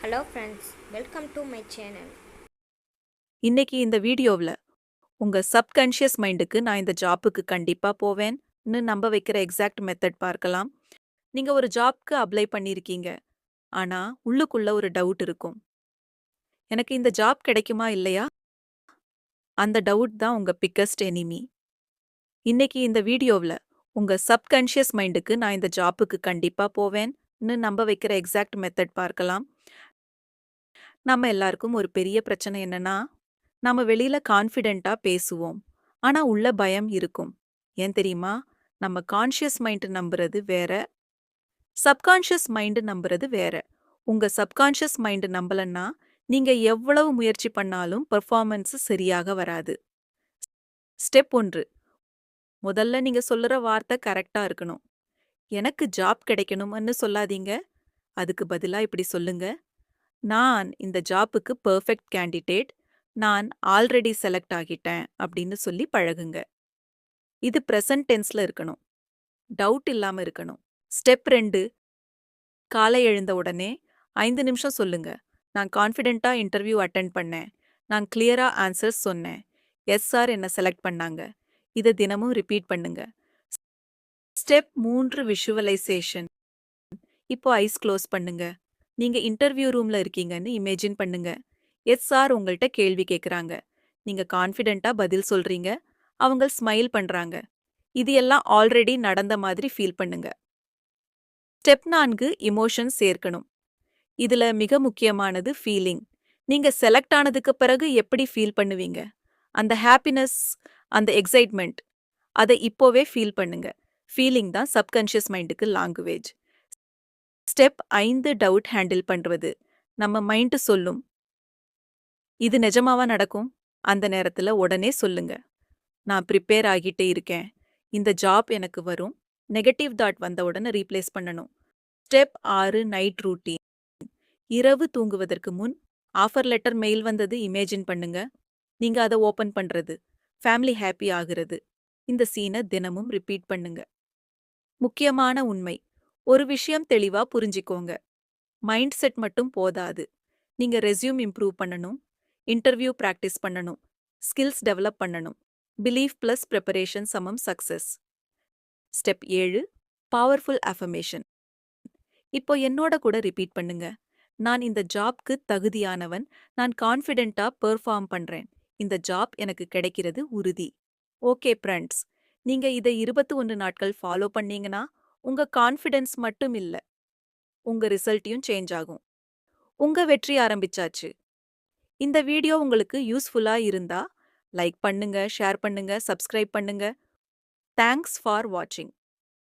Hello friends, welcome to my channel. இன்னைக்கு இந்த வீடியோவில் உங்க சப்கான்ஷியஸ் மைண்டுக்கு நான் இந்த ஜாப்புக்கு கண்டிப்பா போவேன்னு நம்ப வைக்கிற எக்ஸாக்ட் மெத்தட் பார்க்கலாம். நீங்க ஒரு ஜாப்க்கு அப்ளை பண்ணியிருக்கீங்க. ஆனா உள்ளுக்குள்ள ஒரு டவுட் இருக்கும். எனக்கு இந்த ஜாப் கிடைக்குமா இல்லையா? அந்த டவுட் தான் உங்க பிக்கஸ்ட் எனிமி. இன்னைக்கு இந்த வீடியோவில் உங்க சப்கான்ஷியஸ் மைண்டுக்கு நான் இந்த ஜாப்புக்கு கண்டிப்பா போவேன்னு நம்ப வைக்கிற எக்ஸாக்ட் மெத்தட் பார்க்கலாம். நம்ம எல்லாருக்கும் ஒரு பெரிய பிரச்சனை என்னன்னா, நாம வெளியில கான்ஃபிடென்ட்டா பேசுவோம். ஆனா உள்ள பயம் இருக்கும். ஏன் தெரியுமா? நம்ம கான்ஷியஸ் மைண்ட் நம்புறது வேற, சப்கான்ஷியஸ் மைண்ட் நம்புறது வேற. உங்க சப்கான்ஷியஸ் மைண்ட் நம்பலன்னா, நீங்க எவ்வளவு முயற்சி பண்ணாலும் பெர்ஃபார்மன்ஸ் சரியாக வராது. ஸ்டெப் 1. முதல்ல நீங்க சொல்லுற வார்த்தை கரெக்ட்டா இருக்கணும். எனக்கு ஜாப் கிடைக்கணும்னு சொல்லாதீங்க. அதுக்கு பதிலா இப்படி சொல்லுங்க. நான் இந்த ஜாப்புக்கு பெர்ஃபெக்ட் கேண்டிடேட். நான் ஆல்ரெடி செலக்ட் ஆகிட்டேன் அப்படின்னு சொல்லி பழகுங்க. இது பிரசன்ட் டென்ஸ்ல இருக்கணும். டவுட் இல்லாம இருக்கணும். ஸ்டெப் 2. காலை எழுந்த உடனே 5 நிமிஷம் சொல்லுங்க. நான் கான்ஃபிடென்ட்டா இன்டர்வியூ அட்டெண்ட் பண்ணேன். நான் கிளியரா ஆன்சர்ஸ் சொன்னேன். எஸ் சார் என்ன செலக்ட் பண்ணாங்க. இதை தினமும் ரிப்பீட் பண்ணுங்க. ஸ்டெப் 3. விஷுவலைசேஷன். இப்போ ஐஸ் க்ளோஸ் பண்ணுங்க. நீங்க இன்டர்வியூ ரூம்ல இருக்கீங்கன்னு இமேஜின் பண்ணுங்க. எஸ் சார் உங்கள்ட்ட கேள்வி கேட்குறாங்க. நீங்க கான்ஃபிடென்ட்டா பதில் சொல்றீங்க. அவங்க ஸ்மைல் பண்றாங்க. இது எல்லாம் ஆல்ரெடி நடந்த மாதிரி ஃபீல் பண்ணுங்க. ஸ்டெப் 4. இமோஷன் சேர்க்கணும். இதுல மிக முக்கியமானது ஃபீலிங். நீங்க செலக்ட் ஆனதுக்கு பிறகு எப்படி ஃபீல் பண்ணுவீங்க? அந்த ஹாப்பினஸ், அந்த எக்ஸைட்மெண்ட், அதை இப்போவே ஃபீல் பண்ணுங்க. ஃபீலிங் தான் சப்கான்ஷியஸ் மைண்டுக்கு லாங்குவேஜ். ஸ்டெப் 5. டவுட் ஹேண்டில் பண்றது. நம்ம மைண்ட் சொல்லும், இது நிஜமாவா நடக்கும்? அந்த நேரத்துல உடனே சொல்லுங்க, நான் ப்ரிப்பேர் ஆகிட்டே இருக்கேன். இந்த ஜாப் எனக்கு வரும். நெகட்டிவ் தாட் வந்த உடனே ரீப்ளேஸ் பண்ணணும். ஸ்டெப் 6. Night routine. இரவு தூங்குவதற்கு முன் ஆஃபர் லெட்டர் மெயில் வந்தது இமேஜின் பண்ணுங்க. நீங்க அதை ஓபன் பண்றது, ஃபேமிலி ஹாப்பி ஆகுறது. இந்த சீனை தினமும் ரிப்பீட் பண்ணுங்க. முக்கியமான உண்மை, ஒரு விஷயம் தெளிவா புரிஞ்சிக்கோங்க. மைண்ட் செட் மட்டும் போதாது. நீங்க ரெஸ்யூம் இம்ப்ரூவ் பண்ணணும், இன்டர்வியூ பிராக்டிஸ் பண்ணணும், ஸ்கில்ஸ் டெவலப் பண்ணணும். பிலீஃப் பிளஸ் ப்ரிப்பரேஷன் சமம் சக்சஸ். ஸ்டெப் 7. Powerful affirmation. இப்போ என்னோட கூட ரிப்பீட் பண்ணுங்க. நான் இந்த ஜாப்க்கு தகுதியானவன். நான் கான்ஃபிடென்ட்டா பெர்ஃபார்ம் பண்றேன். இந்த ஜாப் எனக்கு கிடைக்கிறது உறுதி. ஓகே ஃப்ரெண்ட்ஸ், நீங்க இதை 21 நாட்கள் ஃபாலோ பண்ணீங்கன்னா உங்க கான்ஃபிடென்ஸ் மட்டும் இல்ல, உங்க ரிசல்ட்டையும் சேஞ்ச் ஆகும். உங்க வெற்றி ஆரம்பிச்சாச்சு. இந்த வீடியோ உங்களுக்கு யூஸ்ஃபுல்லா இருந்தா லைக் பண்ணுங்க, ஷேர் பண்ணுங்க, சப்ஸ்கிரைப் பண்ணுங்க. தேங்க்ஸ் ஃபார் வாட்சிங்.